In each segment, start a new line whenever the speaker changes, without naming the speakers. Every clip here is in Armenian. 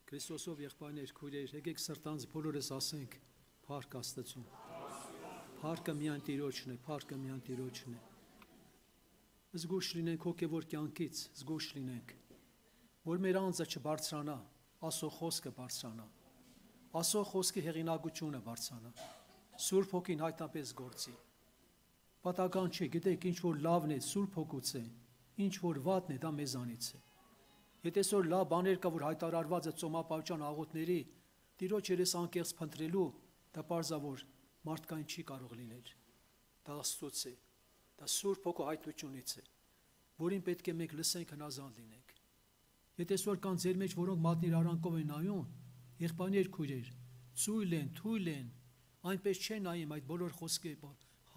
Քրիստոսով եղբայրներ, քույրեր, եկեք սրտանց բոլորս ասենք փառք Աստծուն։ Փառքը միայն Տիրոջն է, փառքը միայն Տիրոջն է։ Զգույշ լինենք հոգևոր կյանքից, զգույշ լինենք, որ մեր անձը չբարձրանա, Աստծո խոսքը բարձրանա, Աստծո խոսքի հեղինակությունը բարձրանա, Սուրբ Հոգին հայտնապես գործի։ Պատական չէ, գիտեք, ինչ որ լավն է, Սուրբ Հոգուց է, ինչ որ վատն է, դա մեզանից է։ Եթե այսօր լավ բաներ կա, որ հայտարարված է ծոմապահության աղոթների, Տիրոջ երես անկեղծ փնտրելու, դա պարզավոր մարդկային չի կարող լինել։ Դա Աստծոց է, դա Սուրբ Հոգու հայտնությունից է, որին պետք է մենք լսենք, հնազանդ լինենք։ Եթե այսօր կան ձեր մեջ, որոնք մատնիր արանքով են նայում, եղբայրներ, քույրեր, թույլ են, այնպես չեն նայում այդ բոլոր խոսքի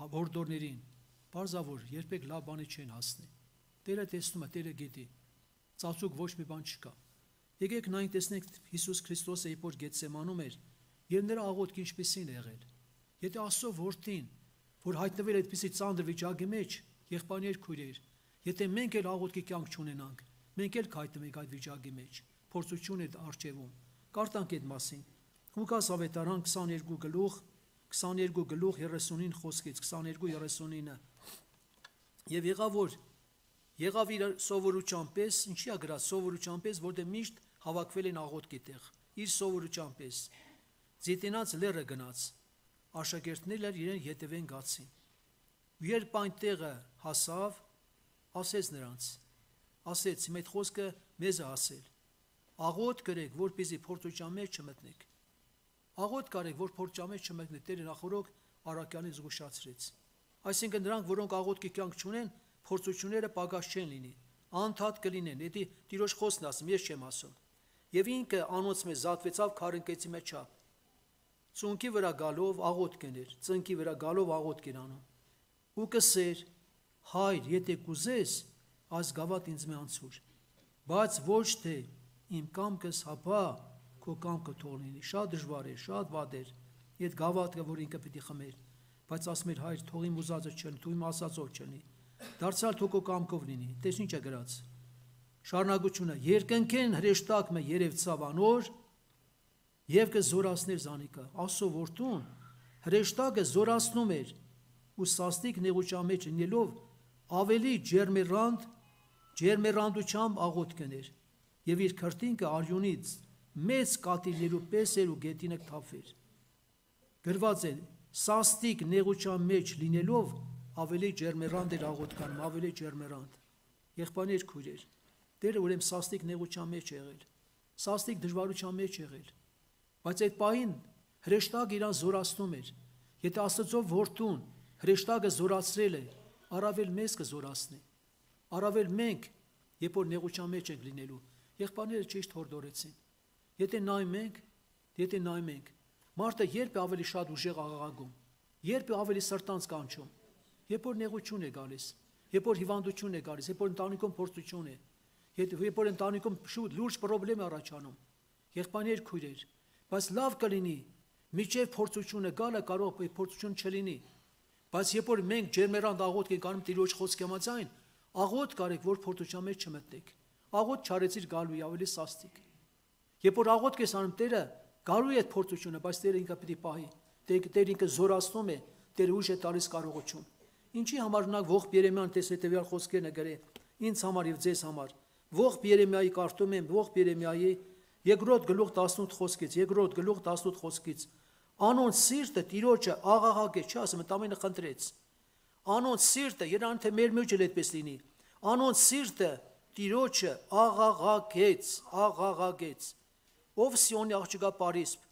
հորդորներին, պարզավոր երբեք լավ բանի չեն հասնի։ Տերը տեսնում է, Տերը գիտի, ծածուկ ոչ մի բան չկա։ Եկեք նայենք տեսնենք Հիսուս Քրիստոսը երբ որ Գեթսեմանում էր, եւ նրա աղոթքը ինչպեսին է եղել։ Եթե Աստծո որդին, որ հայտնվել է այդպիսի ծանր վիճակի մեջ, եղբայրներ, քույրեր, եթե մենք էլ աղոթքի կյանք չունենանք, մենք էլ կհայտնվենք այդ վիճակի մեջ, փորձություն է արժևում։ Կարդանք այդ մասին։ Ղուկաս ավետարան 22 գլուխ 39 խոսքից 22:39 եւ եղավ իր սովորության պես, ինչի է գրած սովորության պես, որտեղ միշտ հավաքվել են աղոթքի տեղ, իր սովորության պես։ Ձիթենաց լեռը գնաց, աշակերտներն իրեն ետևեն գացին։ Երբ այնտեղը հասավ, ասեց նրանց, ասեց, իմ այդ խոսքը մեզ է ասել, աղոթք գրեք, որպեսզի փորձության մեջ չմտնեք։ Աղոթք կարեք, որ փորձության մեջ չմտնեք, Տերը նախորոք առաքյանին զգուշացրեց։ Այսինքն նրանք, որոնք աղոթքի կյանք չունեն, փորձությունները պակաս չեն լինի, անդադ կլինեն, եթե Տիրոջ խոսքն ասում, ես չեմ ասում։ Եվ ինքը անոնց մեզ զատվեցավ քարընկեցի մեջ չափ։ Ծունկի վրա գալով աղոթք կներ, ծնկի վրա գալով աղոթք էր անում։ Ու կսեր, հայր, եթե կուզես, այս գավաթ ինձ մի անցուր, բայց ոչ թե իմ կամքս հապա, քո կամքը թող լինի։ Շատ դժվար էր, շատ վատ էր, այդ գավաթը, որ ինքը պիտի խմեր, բայց ասում էր, հայր, թող իմ ուզածը չլինի, թող իմ ասածով չլինի, դարձյալ թող քո կամքով լինի։ Տես ինչ է գրած։ Շարունակությունը, երկնքեն հրեշտակը երևցավ անոր եւ կզորացներ զանիկը։ Աստծո որդուն հրեշտակը զորացնում էր ու սաստիկ նեղության մեջ լինելով ավելի ջերմեռանդությամբ աղոթք կներ եւ իր քրտինքը արյունից մեծ կատիներու պես էր ու գետինը թափվեր։ Գրված է սաստիկ նեղության մեջ լինելով ավելի ջերմեռանդ էր աղոթքանում, ավելի ջերմեռանդ։ Եղբայրներ, քույրեր, Տերը ուրեմն սաստիկ նեղության մեջ եղել, սաստիկ դժվարության մեջ եղել, բայց այդ պահին հրեշտակը իրան զորացնում էր։ Եթե Աստծո որդուն հրեշտակը զորացրել է, առավել մեզ կզորացնի, առավել մենք, երբ որ նեղության մեջ ենք լինելու, եղբայրները ճիշտ հորդորեցին։ Եթե նայում ենք, մարդը երբ է ավելի շատ ուժեղ աղաղակում, երբ է ավելի սրտանց կանչում, երբ որ նեղություն է գալիս, երբ որ հիվանդություն է գալիս, երբ որ ընտանիքում փորձություն է, երբ որ ընտանիքում շուտ լուրջ խնդրեմ է առաջանում, եղբայրներ, քույրեր, բայց լավ կլինի, միջև փորձությունը գալը կարող է փորձություն չլինի, բայց երբ որ մենք ջերմեռանդ աղոթք ենք անում Տիրոջ խոսքի համաձայն, աղոթք կարեք, որ փորձության մեջ չմտնեք, աղոթք չարեցիր գալու ավելի սաստիկ։ Երբ որ աղոթք ես անում, Տերը գալու է այդ փորձությունը, բայց Տերը ինքը պիտի պահի, Տերը ինքը զորացնում է, Տերը ուժ է տալիս կարողություն։ Ինչի համար նա ողբ Երեմիան տես հետևյալ խոսքերն է գրել ինձ համար եւ ձեզ համար։ Ողբ Երեմիայի կարդում եմ, ողբ Երեմիայի 2-րդ գլուխ 18 խոսքից, անոնց սիրտը Տիրոջը աղաղակեց, չասեմ, ամենը խնդրեց։ Անոնց սիրտը, երան թե մեր մեջ էլ այդպես լինի, անոնց սիրտը Տիրոջը աղաղակեց։ Ով Սիոնի աղջկա Պարիսպ,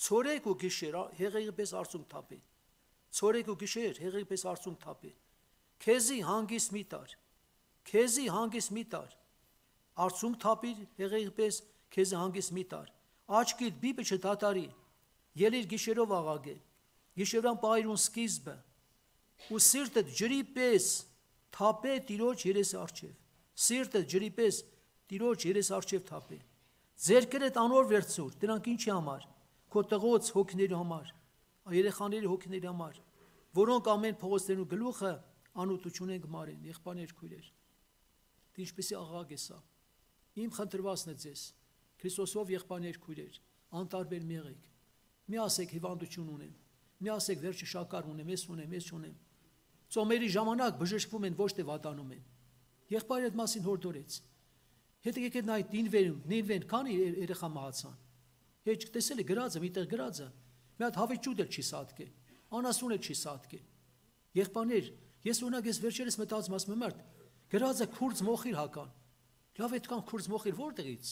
ցորեք ու գիշեր հեղեղի պես արցունք թափի։ Ցորեք ու գիշեր հեղեղի պես արցունք թափի։ Քեզի հանգիստ մի տար։ Արցունք թափիր հեղեղի պես, քեզի հանգիստ մի տար։ Աչքիդ բիբը չդատարի։ Ելիր գիշերով աղաղե։ Գիշերվան պահիրուն սկիզբը։ Ու սիրտդ ջրի պես թափե Տիրոջ երեսի առջև։ Սիրտդ ջրի պես Տիրոջ երեսի առջև թափե։ Ձերքերդ անոր վերցուր, դրանք ինչի համար։ Քո տղոց հոգիների համար, երեխաների հոգիների համար, որոնք ամեն փողոցներու գլուխը անուտություն են գմարեն, եղբայրներ, քույրեր։ Դե ինչպեսի աղաղակ է սա։ Իմ խնդրվածն է ձեզ, Քրիստոսով եղբայրներ քույրեր, անտարբեր մի եղեք։ Մի ասեք հիվանդություն ունեմ, մի ասեք վերջը շաքար ունեմ, ես ունեմ, ես չունեմ։ Ծոմերի ժամանակ բժշկվում են, ոչ թե վատանում են։ Եղբայրը այդ մասին հորդորեց։ Հետո եկեք նայեք Նինվեն քանի երեխա մահացան։ Հետ տեսել եք գրածը, միտեղ գրածը։ Մի հատ հավիճուտ էլ չի սատկե, անասուն էլ չի սատկե։ Եղբայրներ, ես օրինակ ես վերջերս մտածում ասում եմ, գրածը քուրձ մոխիր հական։ Լավ այդքան քուրձ մոխիր որտեղից։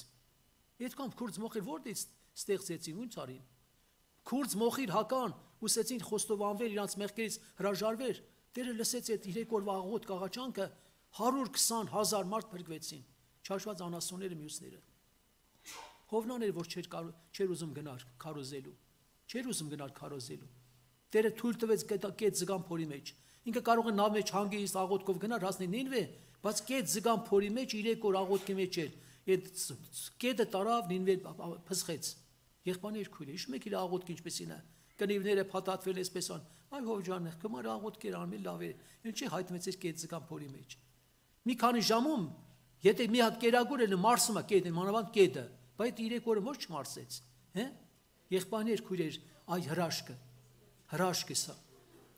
Այդքան քուրձ մոխիր որտեղից ստեղծեցին, ո՞ւց արին։ Քուրձ մոխիր հական, ուսեցին խոստովանվել իրանց մեղքերից հրաժարվեր։ Տերը լսեց այդ 3 օրվա աղոտ կաղաչանքը 120,000 մարդ փրկվեցին, չհաշված անասունները մյուսները։ Հովնան էր, որ չէր ուզում գնար քարոզելու, չէր ուզում գնար քարոզելու։ Տերը թույլ տվեց կետ զգան փորի մեջ։ Ինքը կարող է նավ մեջ հանգիստ աղոթքով գնար հասնի Նինվե, բայց կետ զգան փորի մեջ 3 օր աղոթքի մեջ էր։ Այդ կետը տարավ Նինվե փսխեց։ Եղբայրներ քույրեր, հիշում եք իր աղոթքը ինչպեսին է։ Կնիվները փաթաթվել էսպես ան։ Այ հով ջան, կմար աղոթքեր անում լավ է։ Ինչի հայտնվեց կետ զգան փորի մեջ։ Մի քանի ժամում, եթե մի հատ կերակուր էլ մարսում է կետը, մանավանդ կետը, բայց 3 օրը ոչ չմարսեց, հե՞։ Եղբայրներ քույրեր, այ հրաշք է սա։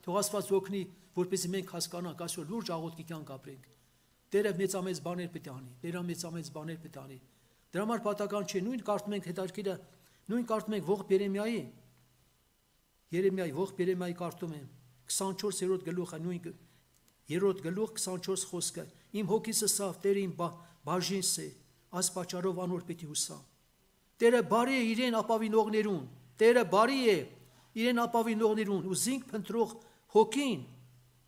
Թող Աստված օգնի, որպեսզի մենք հասկանանք, այսօր լուրջ աղոթքի կյանք ապրենք։ Տերը մեծամեծ բաներ պետք է անի, Տերը մեծամեծ բաներ պետք է անի։ Դրա համար պատական չէ, նույն կարդում ենք հետաքրքիրը, նույն կարդում ենք ողբ Երեմիայի ողբ Երեմիայի կարդում եմ 24-րդ գլուխը, նույն 3-րդ գլուխ 24 խոսքը։ Իմ հոգիսը սավ, Տերը իմ բաժինս է, այս պատճառով անոր պիտի հուսամ։ Տերը բարի է իրեն ապավինողներուն, Տերը բարի է իրեն ապավինողներուն ու զինք փնտրող հոգին,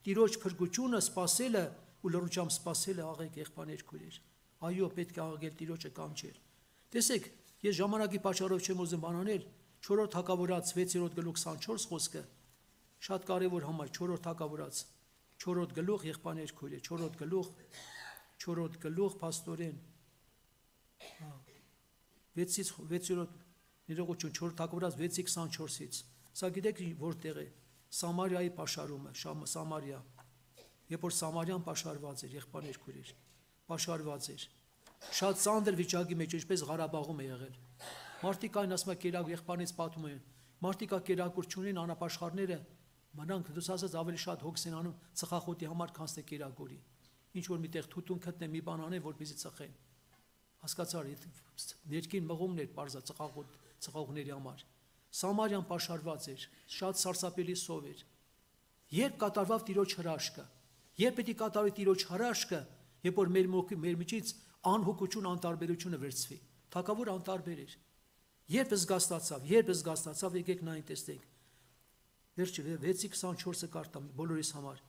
Տիրոջ փրկությունը սпасելը ու լրջամ սпасելը աղեք եղբայրներ քույրեր։ Այո, պետք է աղաղել Տիրոջը կանչել։ Տեսեք, ես ժամանակի պատճառով չեմ ուզում բանանել 4-րդ Թագավորաց 6-րդ գլուխ 24 խոսքը շատ կարևոր համար 4-րդ Թագավորաց 4-րդ գլուխ եղբայրներ քույրեր 4-րդ գլուխ փաստորեն 6-րդ ներողություն 4-րդ Թագավորաց 6-24-ից սա գիտեք որտեղ է Սամարիայի պաշարումը Սամարիա երբ որ Սամարիան պաշարված էր եղբայրներ քույրեր պաշարված էր շատ ծանր վիճակի մեջ ինչպես Ղարաբաղում է եղել մարդիկ այն ասում է կերակ եղբայրներից պատմում են մարդիկ կերակուր չունեն անապաշխարները մնանք դուս ասած ավելի շատ հոգս են անում ծխախոտի համար քան թե կերակուրի ինչ որ միտեղ թութուն գտնեն մի բան անեն որպեսզի ծխեն հասկացար ներքին մղումներ բարձա ծխախոտների համար Սամարիան պաշարված էր շատ սարսափելի սով էր երբ կատարվավ Տիրոջ հրաշքը երբ պետք է կատարվի Տիրոջ հրաշքը երբ որ մեր միջից անհոգություն անտարբերությունը վերցվի թագավոր անտարբեր էր երբ զգաստացավ եկեք նային տեսնենք վերջը 6:24-ը կարտամ բոլորիս համար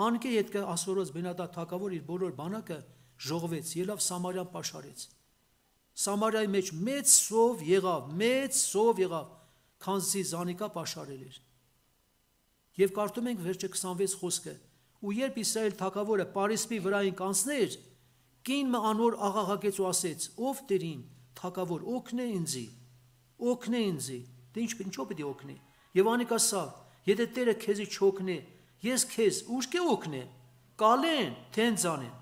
անկե ետքը ասորոց Բենադադ թագավոր իր բոլոր բանակը ժողվեց ելավ Սամարիան պաշարեց Սամարիայի մեջ մեծ սով եղավ քանզի Զանիկա պաշարել էր եւ կարդում ենք վերջը 26 խոսքը ու երբ Իսրայել թագավորը Պարիսպի վրային կանցներ կինը անոր աղաղակեց ու ասեց ով Տերին թագավոր օգնե ինձի դե ինչով պետք է օգնի եւ Անիկա սա եթե Տերը քեզի չօգնե ես քեզ ուշ կե օգնեմ կալեն թենձանեն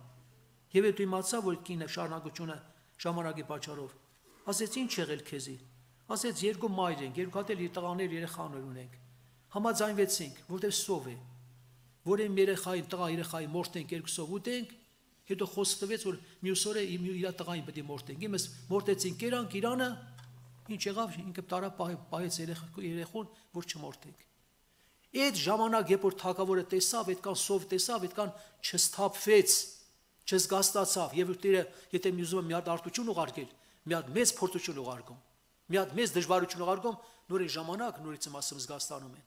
եւ դու իմացա որ կինը շարունակությունը ժամանակի պատճառով ասեց ինչ եղել քեզի ասեց երկու մայր ենք երկու հատ էլ տղաներ երեխաներ ունենք համաձայնվեցինք որտեղ սով է որ եմ երեխայի տղա երեխայի մորտենք երկուսով ուտենք հետո խոսք տվեց որ մյուս օրը իր տղային պետք է մորտենք իմս մորտեցին կերանք Իրանը ինչ եղավ ինքը տարա պահեց երեխուն որ չմորտենք այդ ժամանակ երբ որ թագավորը տեսավ այդքան սով տեսավ այդքան չսթափվեց չզգաստացավ եւ Տերը եթե միուզում մի հատ արտություն ուղարկել մի հատ մեծ փորձություն ուղարկում մի հատ մեծ դժվարություն ուղարկում նորին ժամանակ նորից ասում զգաստանում են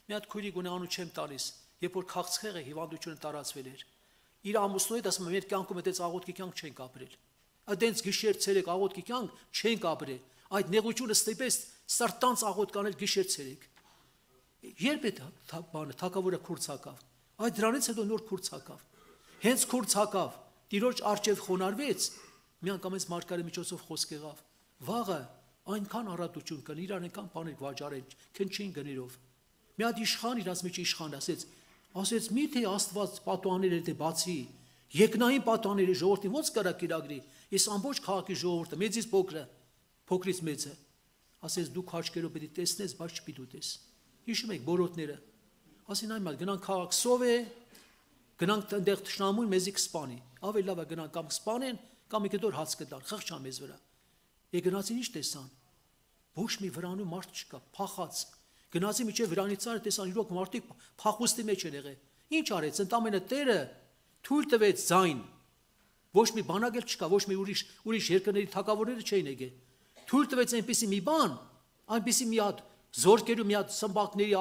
մի հատ քույրի գունանու չեմ տալիս երբ որ քաղցխեղը հիվանդությունը տարածվել էր իր ամուսնու հետ ասում մեր կյանքում այդպես աղոթքի կյանք չենք ապրել այդենց գիշեր ցերեկ աղոթքի կյանք չենք ապրել այդ նեղությունը ստիպեց սրտանց աղոթք անել գիշեր ցերեկ երբ է բանը թագավորը քուրց հակավ այդ դրանից հետո նոր քուրց հակավ հենց քուրց հակավ Տիրոջ արջև խոնարհվեց միանգամից մարգարե միջոցով խոսք եղավ վաղը այնքան առատություն կան իրան այնքան բաներ վաճառել քնչին գներով մի հատ իշխան իրաց մեջ իշխան ասեց միթե Աստված պատուհանները դե բացի երկնային պատուհանները ժողովրդին ոնց կարա կիրագրի ես ամբողջ քաղաքի ժողովուրդը մեծից փոքրը փոքրից մեծը, ասես դու քաչկերով պետք է տեսնես, բայց չպիտի ուտես։ Հիշում եք բորոտները, ասին այն մատ գնանք քաղաք սով է, գնանք այնտեղ թշնամուն մեզի կսպանի, ավելի լավ է գնանք կամ կսպանեն, կամ մի կտոր հաց կտան, խղճան մեզ վրա։ Գնացին ինչ տեսան, ոչ մի վրանում մարդ չկա, փախած, գնացի միջև վրանի ծառը տեսան, իրոք մարդիկ փախուստի մեջ են եղել, ինչ արեց, ընդամենը Տերը թույլ տվեց ձայն, ոչ մի բանակ էլ չկա, ոչ մի ուրիշ երկրների թագավորները չէին եկել, թույլ տվեց այնպիսի մի բան, այնպիսի մի հատ զորքերու մի հատ սմբակների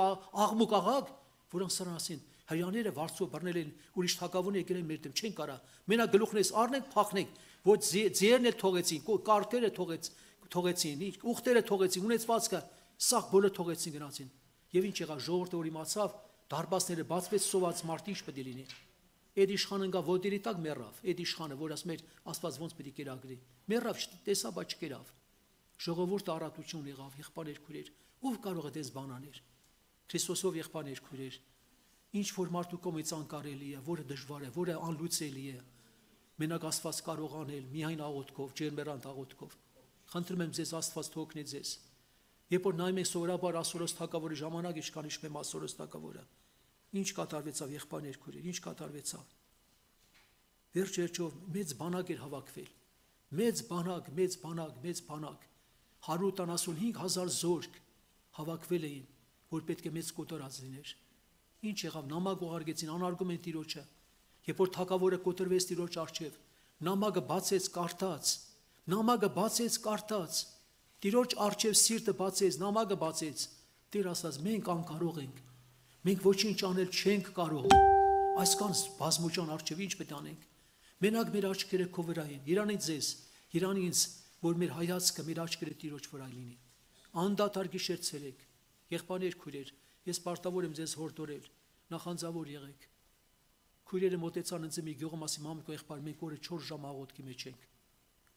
աղմուկ աղակ, որոնք սրան ասին, հрьяաները վարձով բռնել են ուրիշ թագավորներ եկել են մեր դեմ, չեն կարա, մենակ գլուխներս առնենք, փախնենք, ոչ ձիերն էլ թողեցին, կարկերը թողեցին, ուխտերը թողեցին, ունեցվածքը, սաղ բոլոր թողեցին գնացին։ Եվ ինչ եղավ, ժողովուրդը որ իմացավ, դարպասները բացվեց, սոված մարդը ինչ պետք է լինի։ Այդ իշխանը գա ոտերի տակ մեռավ, այդ իշխանը, որ ասում էր Աստված ոնց պետք է կերակրի։ Մեռավ, տեսա, բայց չկերավ։ Ժողովուրդը առատություն եղավ, եղբայրներ քույրեր, ով կարող է դες բան անել։ Քրիստոսով եղբայրներ քույրեր, ինչ որ մարդու կողմից անկարելի է, որը դժվար է, որը անլուծելի է, մենակ Աստված կարող անել միայն աղոթքով, ջերմեռանդ աղոթքով։ Խնդրում եմ ձեզ, Աստված թողնի ձեզ։ Երբ որ նայում ենք սովորաբար Ասորոս թագավորի ժամանակ, ինչքան իշխում Ասորոս թագավորը, ինչ կատարվեցավ եղբայրներ քույրեր, ինչ կատարվեցավ։ Վերջ-վերջով մեծ բանակ էր հավաքվել, մեծ բանակ, 175,000 զորք հավաքվել էին, որ պետք է մեծ կոտորած լիներ։ Ինչ եղավ, նամակ ուղարկեցին, անարգում են Տիրոջը, երբ որ թագավորը կոտրվեց Տիրոջ առջև, նամակը բացեց, կարդաց, Տիրոջ առջև սիրտը բացեց, նամակը բացեց, Տեր ասաց, մենք անկարող ենք, մենք ոչինչ անել չենք կարող, այսքան բազմուճան առջև ինչ պետք է անենք, մենակ մեր աչքերը քո վրա են, Երանի ձեզ, Երանի ինձ, որ մեր հայացքը, մեր աչքերը Տիրոջ վրա լինի, անդադար գիշեր ցերեկ, եղբայրներ քույրեր, ես պարտավոր եմ ձեզ հորդորել, նախանձավոր եղեք, քույրերը մոտեցան ինձ մի գյուղում, ասի մամիկ եղբայր, մենք օրը 4 ժամ աղոթքի մեջ ենք,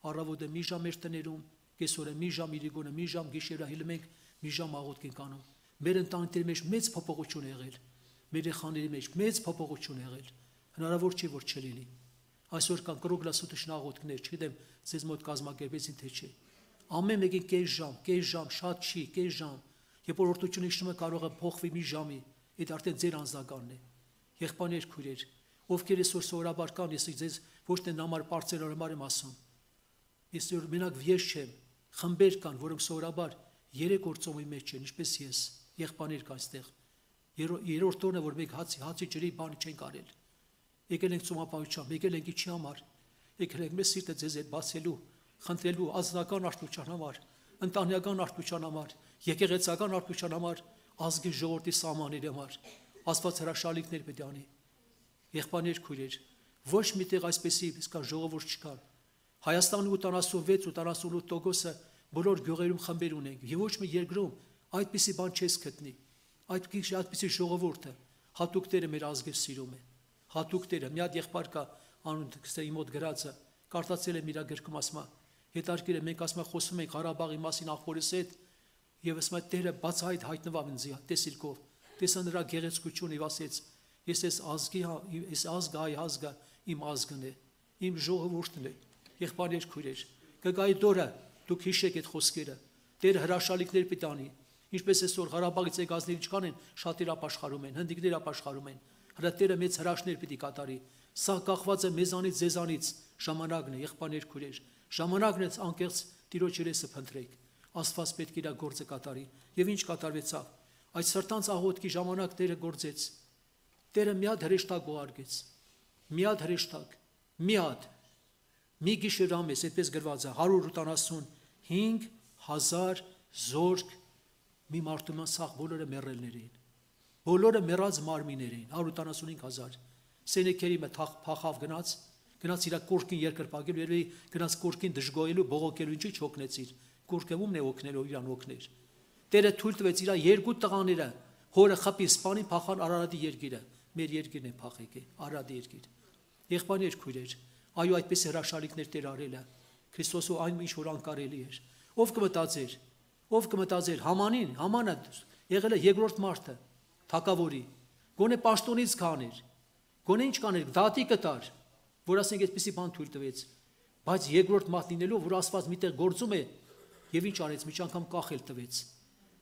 առավոտը մի ժամ մեր տներում, կեսօրը մի ժամ իրիկոնը, մի ժամ գիշերը հիլում ենք, մի ժամ աղոթք ենք անում, մեր ընտանիքների մեջ մեծ փոփոխություն եղել, մեր երեխաների մեջ մեծ փոփոխություն եղել, հնարավոր չի որ չլինի, այսօր կան կրոգլասու տշնաղոթքներ, չգիտեմ ձեզ մոտ կազմակերպեցին թե չէ, ամեն մեկին կես ժամ, շատ չի, կես ժամ, երբ որ օրդությունը իշխում է կարող է փոխվի մի ժամի, այդ արդեն ձեր անձնականն է, եղբայրներ քույրեր, ովքեր այսօր սովորաբար կան, ես ձեզ ոչ թե նամար պարծել համար եմ ասում, ես մենակ վիես չեմ, խմբեր կան, որոնք սովորաբար 3 օր ծոմի մեջ են, ինչպես ես, եղբայրներ կան այստեղ, երրորդ օրն է, որ մենք հացի ջրի բան չենք արել, եկել ենք ծոմապահությամբ, եկել ենք ինչի համար, եկել ենք մեզ սիրտը ձեզ հետ բացելու, խնդրելու ազնական արդյունության համար, ընտանեկան արդյունության համար, եկեղեցական արդյունության համար, ազգի ժողովրդի սահմանների համար, Աստված հրաշալիքներ պետք է անի։ Եղբայրներ քույրեր, ոչ միտեղ այսպեսի իսկական ժողովուրդ չկան։ Հայաստանի 86-88%-ը բոլոր գյուղերում խմբեր ունենք, եւ ոչ մի երկրում այդպիսի բան չես գտնի։ Այդպիսի ժողովուրդը հատուկ Տերը մեր ազգը սիրում է։ Հատուկ Տերը, մի հատ եղբայր կա, անուն իմ մոտ գրածը, կարդացել եմ իր գրքում, ասում է, հետարքիր է, մենք ասում ենք խոսում ենք Ղարաբաղի մասին աղբորս հետ, եւ ասում է Տերը բացահայտ հայտնվավ ինձ տեսիլքով, տեսա նրա գեղեցկությունը եւ ասեց, ես այս ազգը, այ ազգը իմ ազգն է, իմ ժողովուրդն է, եղբայրներ քույրեր, կգայի դորը, դուք հիշեք այդ խոսքերը, Տերը հրաշալիքներ պիտի անի, ինչպես այսօր Ղարաբաղից եկածները ինչքան են, շատեր ապաշխարում են, հնդիկներ ապաշխարում են, հրա Տերը մեծ հրաշքներ պիտի կատարի, սա կախված է մեզանից, ձեզանից, ժամանակն է, եղբայրներ քույրեր, ժամանակն է անկեղծ Տիրոջ երեսը փնտրեք, Աստված պետք է իր գործը կատարի, եւ ինչ կատարվեցավ, այդ սրտանց աղոթքի ժամանակ Տերը գործեց, Տերը մի հատ հրեշտակ ուղարկեց, մի գիշեր ամես, այդպես գրված է 185,000 զորք մի մարդուման սաղ բոլորը մեռելներ էին, բոլորը մեռած մարմիններ էին, 185,000, Սենեքերի մը փախավ գնաց իր կորկին երկրպագելու, երևի գնաց կորկին դժգոհելու, բողոքելու, ինչի չօգնեցիր, կորկը ումն է օգնելով իրան օգներ։ Տերը թույլ տվեց իր երկու տղաները, հորը խփի սպանին փախան Արարատի երկիրը, մեր երկիրն է փախ եկե, Արարատի երկիր։ Եղբայրներ քույրեր, այո, այդպես հրաշալիքներ Տեր արել է, Քրիստոսու այն ինչ որ անկարելի էր։ Ով կմտածեր Համանը եղել է երկրորդ մարդը, թագավորի, գոնե պաշտոնից քաներ, գոնե ինչ կաներ, դատի կտար, որ ասենք այսպեսի բան թույլ տվեց, բայց երկրորդ մարդ լինելով, որ Աստված միտեղ գործում է, Եվ ինչ արեց, մի անգամ կախել տվեց։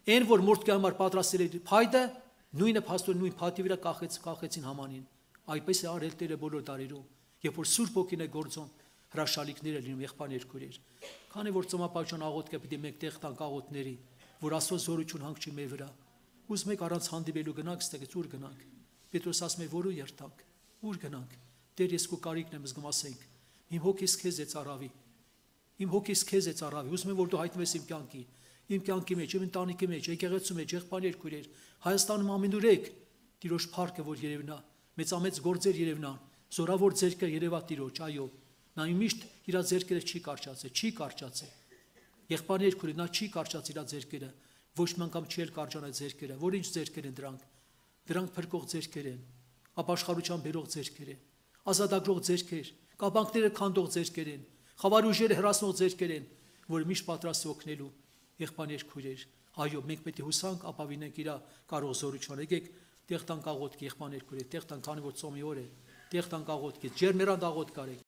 Այն որ մորթկի համար պատրաստել էր փայտը, նույնը փաստորեն նույն փաթի վրա կախեցին Haմանին։ Այդպես է արել Տերը բոլոր դարերում, երբ որ Սուրբ Ոգին է գործում, հրաշալիքներ է լինում եղբայրներ քույրեր։ Քանի որ ծոմապաշտպան աղոթքը պիտի մենք տեղ տանք աղոթների, որ Աստծո զորություն հանգչի մեր վրա։ Ուզում եք առանց հանդիպելու գնանք, ստեղից ուր գնանք։ Պետրոս ասում է, որու երթանք, ուր գնանք։ Տեր, ես քո կարիքն եմ զգում, ասենք։ Իմ հոգիս քեզ է ծառավի։ Իմ հոգիս քեզ է ծառավի։ Ուզում եմ որ դու հայտնվես իմ կյանքի մեջ, իմ ընտանիքի մեջ, եկեղեցու մեջ, եղբայրներ քույրեր, Հայաստանում ամենուր եք, Տիրոջ փառքը որ երևնա, մեծամեծ գործեր երևնան, զորավոր ձեռքը երևա Տիրոջ, այո։ Նա միշտ իր ձեռքերը չի կարճացել։ Եղբայրներ քույրեր, նա չի կարճացել իր ձեռքերը, ոչ մի անգամ չի կարճանա ձեռքերը, որ ինչ ձեռքեր են դրանք։ Դրանք փրկող ձեռքեր են, ապաշխարության բերող ձեռքեր են, ազատագրող ձեռքեր, կապանքները քանդող ձեռքեր են, խավար ուժերը հրացնող ձեռքեր են, որ միշտ պատրաստ է օգնելու եղբայրներ քույրեր։ Այո, մենք պետք է հուսանք, ապավինենք իր կարող զորությունը։ Եկեք տեղ տանք աղոթքի եղբայրներ քույրեր, տեղ տանք, քանի որ ծոմի օր է, տեղ տանք աղոթքի, ջերմերան աղոթք արեք։